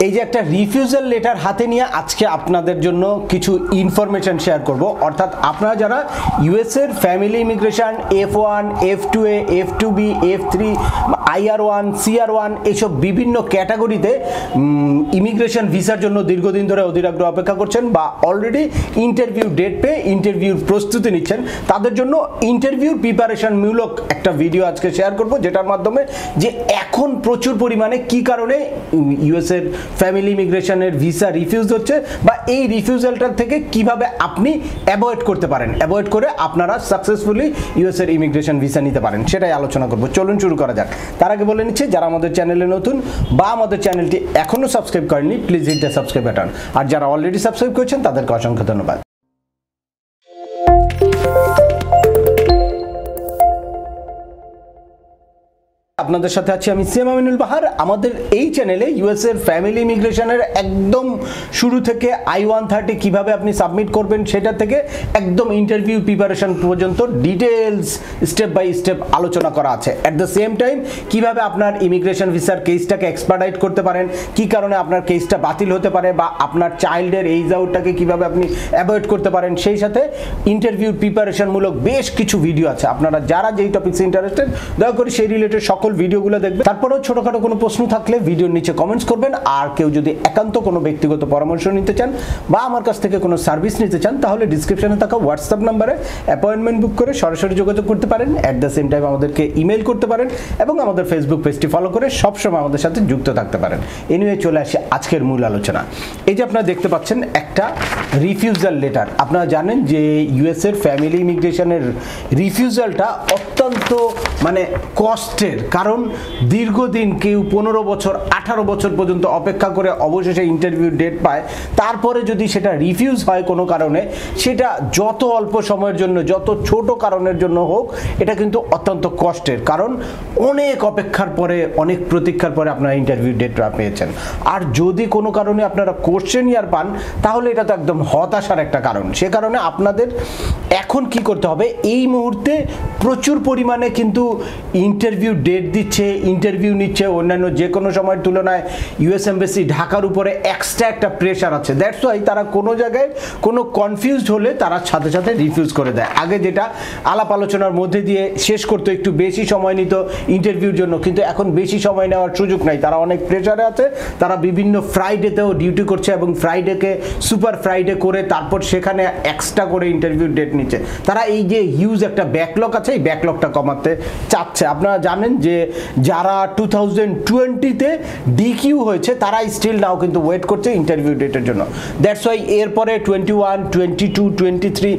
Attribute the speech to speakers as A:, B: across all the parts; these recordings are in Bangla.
A: এই যে একটা রিফিউজাল লেটার হাতে নিয়ে আজকে আপনাদের জন্য কিছু ইনফরমেশন শেয়ার করব। অর্থাৎ আপনারা যারা ইউএস এর family immigration F1, F2A, F2B, F3, IR1, CR1 এইসব বিভিন্ন ক্যাটাগরিতে ইমিগ্রেশন ভিসার জন্য দীর্ঘদিন ধরে অধীরাগ্রহ অপেক্ষা করছেন বা অলরেডি ইন্টারভিউ ডেট পেয়ে ইন্টারভিউর প্রস্তুতি নিচ্ছেন, তাদের জন্য ইন্টারভিউর প্রিপারেশনমূলক একটা ভিডিও আজকে শেয়ার করব, যেটার মাধ্যমে যে এখন প্রচুর পরিমাণে কি কারণে ইউএস এর ফ্যামিলি ইমিগ্রেশনের ভিসা রিফিউজ হচ্ছে বা এই রিফিউজালটার থেকে কিভাবে আপনি অ্যাভয়েড করতে পারেন, অ্যাভয়েড করে আপনারা সাকসেসফুলি ইউএস এর ইমিগ্রেশন ভিসা নিতে পারেন, সেটাই আলোচনা করব। চলুন শুরু করা যাক। তার আগে বলে নিচ্ছি, যারা আমাদের চ্যানেলে নতুন বা আমাদের চ্যানেলটি এখনো সাবস্ক্রাইব করেননি, please hit the subscribe button. আর যারা অলরেডি সাবস্ক্রাইব করেছেন তাদেরকে অসংখ্য ধন্যবাদ। আপনাদের সাথে আছি আমি সিএম আমিনুল বাহার। আমাদের এই চ্যানেলে ইউএস এর ফ্যামিলি ইমিগ্রেশনের একদম শুরু থেকে I-130 কিভাবে আপনি সাবমিট করবেন সেটা থেকে একদম ইন্টারভিউ প্রিপারেশন পর্যন্ত ডিটেলস স্টেপ বাই স্টেপ আলোচনা করা আছে। অ্যাট দ্য সেম টাইম কিভাবে আপনার ইমিগ্রেশন ভিসার কেসটাকে এক্সপার্টাইট করতে পারেন, কি কারণে আপনার কেসটা বাতিল হতে পারে বা আপনার চাইল্ডের এইজ আউটটাকে কিভাবে আপনি অ্যাভয়েড করতে পারেন, সেই সাথে ইন্টারভিউ প্রিপারেশনমূলক বেশ কিছু ভিডিও আছে। আপনারা যারা যেই টপিকসে ইন্টারেস্টেড দয়া করে সেই রিলেটেড সকল ভিডিওগুলো দেখবেন। তারপরেও ছোটখাটো কোনো প্রশ্ন থাকলে ভিডিওর নিচে কমেন্টস করবেন। আর কেউ যদি একান্ত কোনো ব্যক্তিগত পরামর্শ নিতে চান বা আমার কাছ থেকে কোনো সার্ভিস নিতে চান, তাহলে ডিসক্রিপশনে থাকা হোয়াটসঅ্যাপ নাম্বারে অ্যাপয়েন্টমেন্ট বুক করে সরাসরি যোগাযোগ করতে পারেন। অ্যাট দ্য সেম টাইম আমাদেরকে ইমেল করতে পারেন এবং আমাদের ফেসবুক পেজটি ফলো করে সবসময় আমাদের সাথে যুক্ত থাকতে পারেন। এনিওয়ে চলে আসি আজকের মূল আলোচনা। এই যে আপনারা দেখতে পাচ্ছেন একটা রিফিউজাল লেটার। আপনারা জানেন যে ইউএস এর ফ্যামিলি ইমিগ্রেশনের রিফিউজালটা অত্যন্ত কষ্টের, কারণ দীর্ঘদিন কেউ 15 বছর 18 বছর পর্যন্ত অপেক্ষা করে অবশেষে ইন্টারভিউ ডেট পায়, তারপরে যদি সেটা রিফিউজ হয় কোনো কারণে, সেটা যত অল্প সময়ের জন্য যত ছোট কারণের জন্য হোক, এটা কিন্তু অত্যন্ত কষ্টের, কারণ অনেক অপেক্ষার পরে অনেক প্রতীক্ষার পরে আপনারা ইন্টারভিউ ডেটটা পেয়েছেন। আর যদি কোনো কারণে আপনারা কোশ্চেন ইয়ার পান, তাহলে এটা তো একদম হতাশার একটা কারণ। সে কারণে আপনাদের এখন কি করতে হবে, এই মুহূর্তে প্রচুর পরিমাণে কিন্তু ইন্টারভিউ ডেট দিচ্ছে, ইন্টারভিউ নিচ্ছে, অন্যান্য যে কোনো সময়ের তুলনায় ইউএস এমবাসি ঢাকার উপরে এক্সট্রা একটা প্রেশার আছে। দ্যাটস ওয়াই তারা কোনো জায়গায় কোনো কনফিউজড হলে তারা সাথে সাথে রিফিউজ করে দেয়। আগে যেটা আলাপ আলোচনার মধ্যে দিয়ে শেষ করতো, একটু বেশি সময় নিত ইন্টারভিউর জন্য, কিন্তু এখন বেশি সময় নেওয়ার সুযোগ নাই। তারা অনেক প্রেশারে আছে, তারা বিভিন্ন ফ্রাইডেতেও ডিউটি করছে এবং ফ্রাইডেকে সুপার ফ্রাইডে করে তারপর সেখানে এক্সট্রা করে ইন্টারভিউ ডেট নিচ্ছে। তারা এই যে হিউজ একটা ব্যাকলগ আছে, এই ব্যাকলগটা কমাতে চাচ্ছে। আপনারা জানেন যে যারা 2020-তে ডিকিউ হয়েছে তারা স্টিল নাও কিন্তু ওয়েট করছে ইন্টারভিউ ডেটের জন্য। দ্যাটস ওয়াই এরপরে 21, 22, 23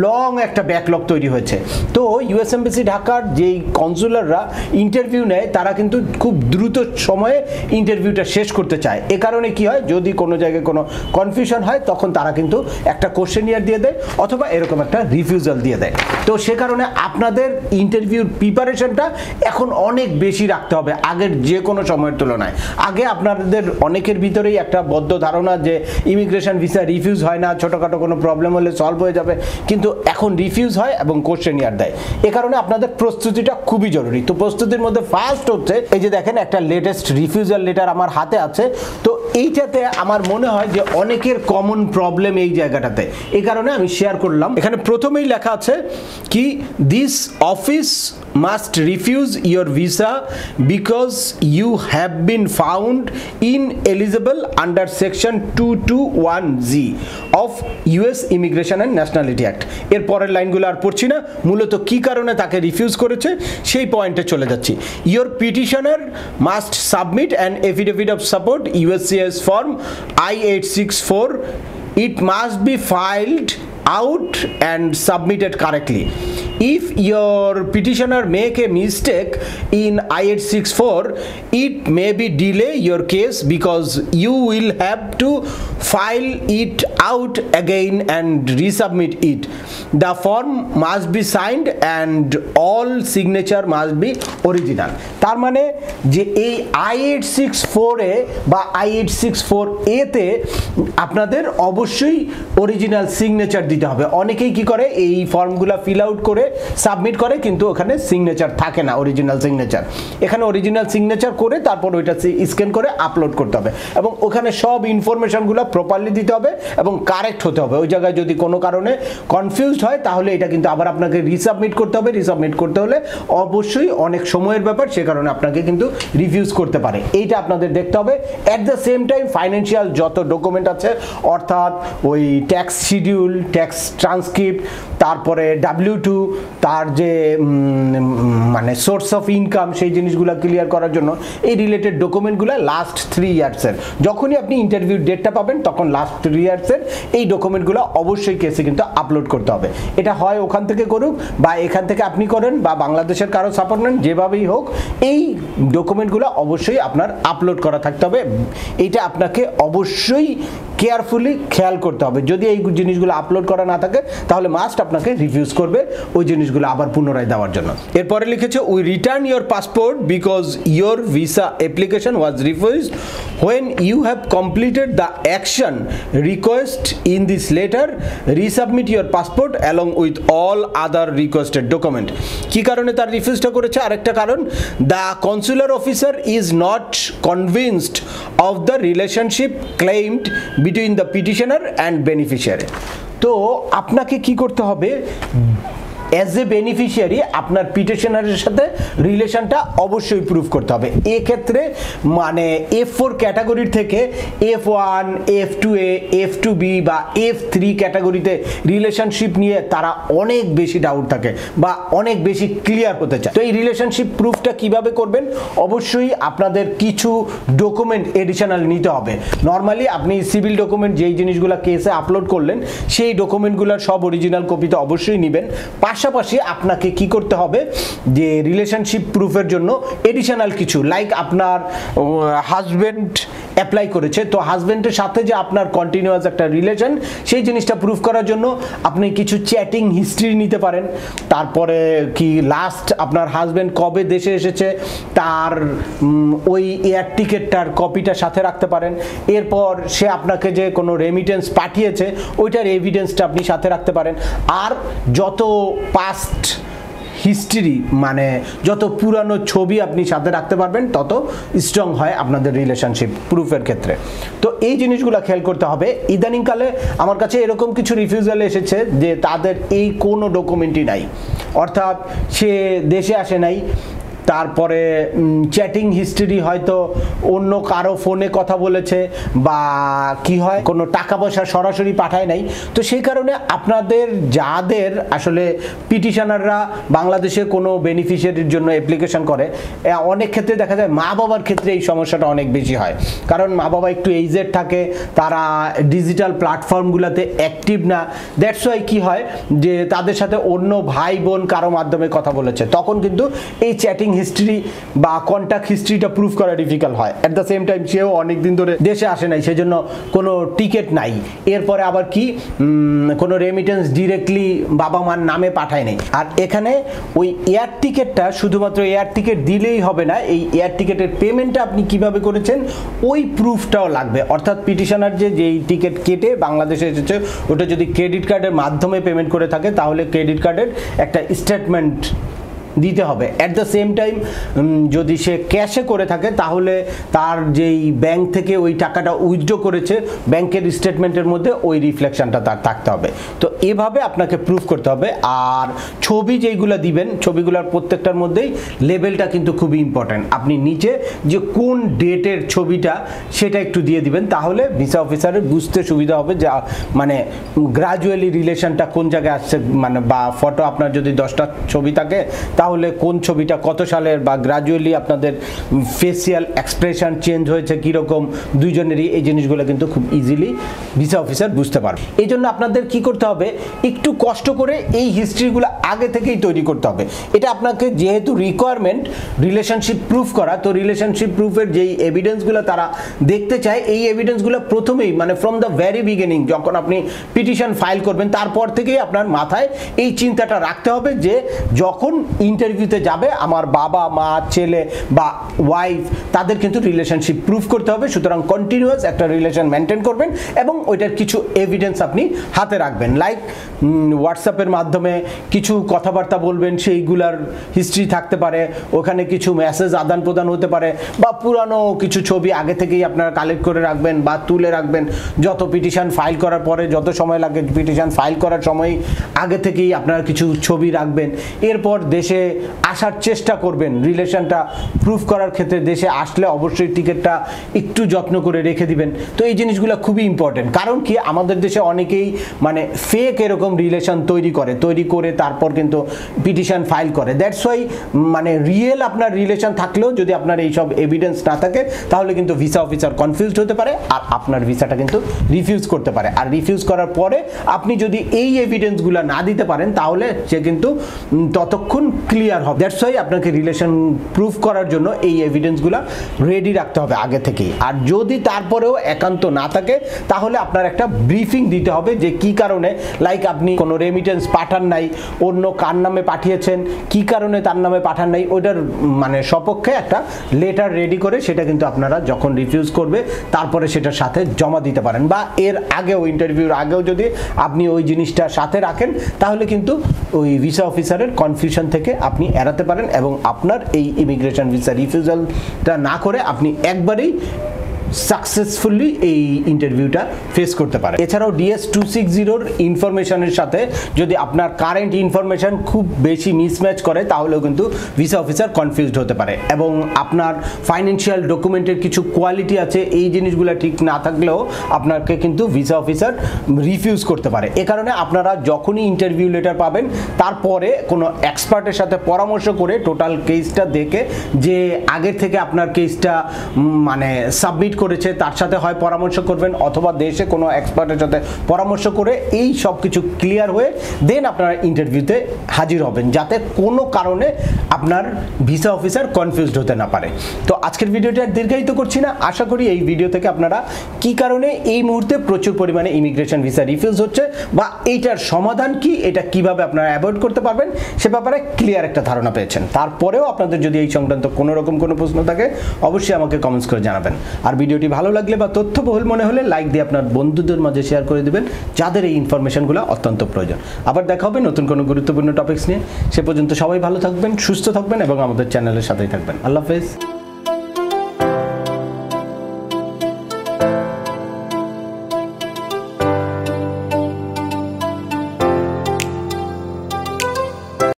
A: লং একটা ব্যাকলগ তৈরি হয়েছে। তো ইউএস এমবাসি ঢাকার যেই কনসুলাররা ইন্টারভিউ নেয়, তারা কিন্তু খুব দ্রুত সময়ে ইন্টারভিউটা শেষ করতে চায়। এ কারণে কি হয়, যদি কোনো জায়গায় কোনো কনফিউশন হয়, তখন তারা কিন্তু একটা কোশ্চেনিয়ার দিয়ে দেয় অথবা এরকম একটা রিফিউজাল দিয়ে দেয়। তো সে কারণে আপনাদের ইন্টারভিউর প্রিপারেশনটা এখন অনেক বেশি রাখতে হবে আগের যে কোনো সময়ের তুলনায়। আগে আপনাদের অনেকের ভিতরেই একটা বদ্ধ ধারণা যে ইমিগ্রেশন ভিসা রিফিউজ হয় না, ছোটোখাটো কোনো প্রবলেম হলে সলভ হয়ে যাবে, কিন্তু এখন রিফিউজ হয় এবং কোশ্চেনিয়ার দেয়। এ কারণে আপনাদের প্রস্তুতিটা খুবই জরুরি। তো প্রস্তুতির মধ্যে ফার্স্ট হচ্ছে, এই যে দেখেন একটা লেটেস্ট রিফিউজাল লেটার আমার হাতে আছে। তো এইটাতে আমার মনে হয় যে অনেকের কমন প্রবলেম এই জায়গাটাতে, এই কারণে আমি শেয়ার করলাম। এখানে প্রথমেই লেখা আছে কি, this office must refuse your visa because you have been found ineligible under section 221G of US Immigration and Nationality Act। এর পরের লাইনগুলো আর পড়ছি না, মূলত কি কারণে তাকে রিফিউজ করেছে সেই পয়েন্টে চলে যাচ্ছি। Your petitioner must submit an affidavit of support USCIS form I-864. It must be filed out and submitted correctly. If your petitioner make a mistake in I-864, it may be delay your case because you will have to file it out again and resubmit it. The form must be signed and all signature must be original. তার মানে যে এই I-864 এ বা I-864 এতে আপনাদের অবশ্যই অরিজিনাল সিগনেচার দিতে হবে। অনেকেই কি করে, এই ফর্মগুলো ফিল আউট করে সাবমিট করে, কিন্তু ওখানে সিগনেচার থাকে না, অরিজিনাল সিগনেচার। এখানে অরিজিনাল সিগনেচার করে তারপর ওইটা স্ক্যান করে আপলোড করতে হবে, এবং ওখানে সব ইনফরমেশনগুলো প্রপারলি দিতে হবে এবং কারেক্ট হতে হবে। ওই জায়গায় যদি কোনো কারণে কনফিউজড হয় তাহলে এটা কিন্তু আবার আপনাকে রিসাবমিট করতে হবে। রিসাবমিট করতে হলে অবশ্যই অনেক সময়ের ব্যাপার, সে কারণে আপনাকে কিন্তু রিভিউজ করতে পারে, এইটা আপনাদের দেখতে হবে। At the same time financial যত ডকুমেন্ট আছে, অর্থাৎ ওই ট্যাক্স শিডিউল, ট্যাক্স ট্রান্সক্রিপ্ট, তারপরে W2, তার যে মানে সোর্স অফ ইনকাম, সেই জিনিসগুলো ক্লিয়ার করার জন্য এই রিলেটেড ডকুমেন্টগুলো লাস্ট 3 ইয়ার্সের, যখনই আপনি ইন্টারভিউ ডেটটা পাবেন তখন লাস্ট 3 ইয়ার্সের এই ডকুমেন্টগুলো অবশ্যই কেসে কিন্তু আপলোড করতে হবে। এটা হয় ওখান থেকে করুক বা এখান থেকে আপনি করেন বা বাংলাদেশের কারো সাপোর্ট নেন, যেভাবেই হোক এই ডকুমেন্টগুলো অবশ্যই আপনার আপলোড করা থাকতে হবে। এটা আপনাকে অবশ্যই কেয়ারফুলি খেয়াল করতে হবে। যদি এই জিনিসগুলো আপলোড করা না থাকে তাহলে মাস্ট আপনাকে রিভিউজ করবে ওই জিনিসগুলো আবার পুনরায় দেওয়ার জন্য। এরপরে লিখেছে, we return your passport because your visa application was refused when you have completed the action request in this letter, resubmit your passport along with all other requested document. কি কারণে তার রিফিউজটা করেছে? আরেকটা কারণ, the consular officer is not convinced of the relationship claimed between the petitioner and beneficiary. তো আপনাকে কি করতে হবে, অ্যাজ এ বেনিফিশিয়ারি আপনার পিটিশনারের সাথে রিলেশনটা অবশ্যই প্রুভ করতে হবে। এক্ষেত্রে মানে F4 ক্যাটাগরির থেকে F1, F2A, F2B বা F3 ক্যাটাগরিতে রিলেশনশিপ নিয়ে তারা অনেক বেশি ডাউট থাকে বা অনেক বেশি ক্লিয়ার হতে চায়। তো এই রিলেশনশিপ প্রুফটা কিভাবে করবেন? অবশ্যই আপনাদের কিছু ডকুমেন্ট এডিশনাল নিতে হবে। নর্মালি আপনি সিভিল ডকুমেন্ট যেই জিনিসগুলো কেসে আপলোড করলেন সেই ডকুমেন্টগুলোর সব অরিজিনাল কপিতে অবশ্যই নেবেন। পাশাপাশি আপনাকে কি করতে হবে, যে রিলেশনশিপ প্রুফের জন্য এডিশনাল কিছু, লাইক আপনার হাজব্যান্ড অ্যাপ্লাই করেছে, তো হাজব্যান্ডের সাথে যে আপনার কন্টিনিউয়াস একটা রিলেশন, সেই জিনিসটা প্রুফ করার জন্য আপনি কিছু চ্যাটিং হিস্ট্রি নিতে পারেন। তারপরে কি লাস্ট আপনার হাজব্যান্ড কবে দেশে এসেছে তার ওই এয়ার টিকিটটার কপিটা সাথে রাখতে পারেন। এরপর সে আপনাকে যে কোনো রেমিটেন্স পাঠিয়েছে ওইটার এভিডেন্সটা আপনি সাথে রাখতে পারেন। আর যত পাস্ট হিস্ট্রি মানে যত পুরানো ছবি আপনি সাথে রাখতে পারবেন তত স্ট্রং হয় আপনাদের রিলেশনশিপ প্রুফের ক্ষেত্রে। তো এই জিনিসগুলো খেয়াল করতে হবে। ইদানিংকালে আমার কাছে এরকম কিছু রিফিউজাল এসেছে যে তাদের এই কোনো ডকুমেন্টই নাই, অর্থাৎ সে দেশে আসে নাই, তারপরে চ্যাটিং হিস্ট্রি হয়তো অন্য কারো ফোনে কথা বলেছে বা কি হয় কোনো টাকা পয়সা সরাসরি পাঠায় নাই। তো সেই কারণে আপনাদের যাদের আসলে পিটিশনাররা বাংলাদেশে কোনো বেনিফিশিয়ারির জন্য অ্যাপ্লিকেশন করে, অনেক ক্ষেত্রে দেখা যায় মা বাবার ক্ষেত্রে এই সমস্যাটা অনেক বেশি হয়, কারণ মা বাবা একটু এইজেড থাকে, তারা ডিজিটাল প্ল্যাটফর্মগুলোতে অ্যাক্টিভ না। দ্যাটস ওয়াই কি হয় যে তাদের সাথে অন্য ভাই বোন কারো মাধ্যমে কথা বলেছে, তখন কিন্তু এই চ্যাটিং হিস্ট্রি বা কন্ট্যাক্ট হিস্ট্রিটা প্রুফ করা ডিফিকাল্ট হয়। অ্যাট দ্য সেম টাইম সেও অনেকদিন ধরে দেশে আসে নাই, সেজন্য কোনো টিকিট নাই। এরপরে আবার কি কোনো রেমিটেন্স ডিরেক্টলি বাবা মার নামে পাঠায় নাই। আর এখানে ওই এয়ার টিকিটটা শুধুমাত্র এয়ার টিকিট দিলেই হবে না, এই এয়ার টিকিটের পেমেন্টটা আপনি কিভাবে করেছেন ওই প্রুফটাও লাগবে। অর্থাৎ পিটিশনার যেই টিকিট কেটে বাংলাদেশে এসেছে ওটা যদি ক্রেডিট কার্ডের মাধ্যমে পেমেন্ট করে থাকে তাহলে ক্রেডিট কার্ডের একটা স্টেটমেন্ট দিতে হবে। অ্যাট দ্য সেম টাইম যদি সে ক্যাশে করে থাকে তাহলে তার যেই ব্যাংক থেকে ওই টাকাটা উইথড্র করেছে ব্যাংকের স্টেটমেন্টের মধ্যে ওই রিফ্লেকশনটা তার থাকতে হবে। তো এভাবে আপনাকে প্রুফ করতে হবে। আর ছবি যেইগুলো দিবেন ছবিগুলোর প্রত্যেকটার মধ্যেই লেবেলটা কিন্তু খুবই ইম্পর্ট্যান্ট। আপনি নিচে যে কোন ডেটের ছবিটা সেটা একটু দিয়ে দিবেন, তাহলে ভিসা অফিসারের বুঝতে সুবিধা হবে যে মানে গ্রাজুয়ালি রিলেশনটা কোন জায়গায় আসছে, মানে বা ফটো আপনার যদি 10টা ছবি থাকে তাহলে কোন ছবিটা কত সালের, বা গ্রাজুয়ালি আপনাদের ফেসিয়াল এক্সপ্রেশন চেঞ্জ হয়েছে কীরকম দুইজনেরই, এই জিনিসগুলো কিন্তু খুব ইজিলি ভিসা অফিসার বুঝতে পারবে। এই জন্য আপনাদের কি করতে হবে, একটু কষ্ট করে এই হিস্ট্রিগুলো আগে থেকেই তৈরি করতে হবে। এটা আপনাকে যেহেতু রিকোয়ারমেন্ট রিলেশনশিপ প্রুফ করা, তো রিলেশনশিপ প্রুফের যেই এভিডেন্সগুলো তারা দেখতে চায় এই এভিডেন্সগুলো প্রথমেই মানে ফ্রম দ্য ভেরি বিগিনিং যখন আপনি পিটিশন ফাইল করবেন তারপর থেকেই আপনার মাথায় এই চিন্তাটা রাখতে হবে যে যখন ইন্টারভিউতে যাবে আমার বাবা মা ছেলে বা ওয়াইফ তাদের কিন্তু রিলেশনশিপ প্রুফ করতে হবে। সুতরাং কন্টিনিউয়াস একটা রিলেশন মেনটেন করবেন এবং ওইটার কিছু এভিডেন্স আপনি হাতে রাখবেন, লাইক হোয়াটসঅ্যাপের মাধ্যমে কিছু কিছু কথাবার্তা বলবেন সেইগুলার হিস্ট্রি থাকতে পারে, ওখানে কিছু মেসেজ আদান প্রদান হতে পারে, বা পুরানো কিছু ছবি আগে থেকেই আপনারা কালেক্ট করে রাখবেন বা তুলে রাখবেন। যত পিটিশন ফাইল করার পরে যত সময় লাগে পিটিশন ফাইল করার সময় আগে থেকেই আপনারা কিছু ছবি রাখবেন। এরপর দেশে আসার চেষ্টা করবেন, রিলেশনটা প্রুফ করার ক্ষেত্রে দেশে আসলে অবশ্যই টিকিটটা একটু যত্ন করে রেখে দিবেন। তো এই জিনিসগুলো খুবই ইম্পর্টেন্ট, কারণ কি আমাদের দেশে অনেকেই মানে ফেক এরকম রিলেশন তৈরি করে তারপর কিন্তু পিটিশন ফাইল করে। দ্যাটস ওয়াই মানে রিয়েল আপনার রিলেশন থাকলেও যদি আপনার এইসব এভিডেন্স না থাকে তাহলে কিন্তু ভিসা অফিসার কনফিউজড হতে পারে আর আপনার ভিসাটা কিন্তু রিফিউজ করতে পারে। আর রিফিউজ করার পরে আপনি যদি এই এভিডেন্সগুলো না দিতে পারেন তাহলে সে কিন্তু ততক্ষণ ক্লিয়ার হবে। দ্যাটস ওয়াই আপনাকে রিলেশন প্রুফ করার জন্য এই এভিডেন্সগুলো রেডি রাখতে হবে আগে থেকেই। আর যদি তারপরেও একান্ত না থাকে তাহলে আপনার একটা ব্রিফিং দিতে হবে যে কি কারণে, লাইক আপনি কোনো রেমিটেন্স পাঠান নাই, অন্য কার নামে পাঠিয়েছেন, কি কারণে তার নামে পাঠান নাই, ওইটার মানে সপক্ষে একটা লেটার রেডি করে সেটা কিন্তু আপনারা যখন রিফিউজ করবে তারপরে সেটার সাথে জমা দিতে পারেন। বা এর আগেও ইন্টারভিউর আগেও যদি আপনি ওই জিনিসটা সাথে রাখেন তাহলে কিন্তু ওই ভিসা অফিসারের কনফিউশন থেকে আপনি এড়াতে পারেন এবং আপনার এই ইমিগ্রেশন ভিসা রিফিউজালটা না করে আপনি একবারেই সাকসেসফুলি এই ইন্টারভিউটা ফেস করতে পারে। এছাড়াও DS-260 ইনফরমেশনের সাথে যদি আপনার কারেন্ট ইনফরমেশন খুব বেশি মিসম্যাচ করে তাহলেও কিন্তু ভিসা অফিসার কনফিউজড হতে পারে। এবং আপনার ফাইন্যান্সিয়াল ডকুমেন্টের কিছু কোয়ালিটি আছে, এই জিনিসগুলো ঠিক না থাকলেও আপনাকে কিন্তু ভিসা অফিসার রিফিউজ করতে পারে। এ কারণে আপনারা যখনই ইন্টারভিউ লেটার পাবেন তারপরে কোনো এক্সপার্টের সাথে পরামর্শ করে টোটাল কেসটা দেখে, যে আগের থেকে আপনার কেসটা মানে সাবমিট করেছে তার সাথে হয় পরামর্শ করবেন, অথবা দেশে কোনো এক্সপার্টের সাথে পরামর্শ করে এই সব কিছু ক্লিয়ার হয়ে দেন আপনারা ইন্টারভিউতে হাজির হবেন, যাতে কোনো কারণে আপনার ভিসা অফিসার কনফিউজড হতে না পারে। তো আজকের ভিডিওটা দীর্ঘায়িত করছি না, আশা করি এই ভিডিও থেকে আপনারা কি কারণে এই মুহূর্তে প্রচুর পরিমাণে ইমিগ্রেশন ভিসা রিফিউজ হচ্ছে বা এইটার সমাধান কি, এটা কিভাবে আপনারা অ্যাভয়েড করতে পারবেন সে ব্যাপারে ক্লিয়ার একটা ধারণা পেয়েছেন। তারপরেও আপনাদের যদি এই সংক্রান্ত কোনো রকম কোনো প্রশ্ন থাকে অবশ্যই আমাকে কমেন্টস করে জানাবেন। আর ভিডিওটি ভালো লাগলে বা তথ্যবহুল মনে হলে লাইক দিয়ে আপনার বন্ধুদের মাঝে শেয়ার করে দিবেন যাদের এই ইনফরমেশনগুলো অত্যন্ত প্রয়োজন। আবার দেখা হবে নতুন কোনো গুরুত্বপূর্ণ টপিকস নিয়ে। সে পর্যন্ত সবাই ভালো থাকবেন, সুস্থ থাকবেন এবং আমাদের চ্যানেলের সাথেই থাকবেন। আল্লাহ হাফেজ।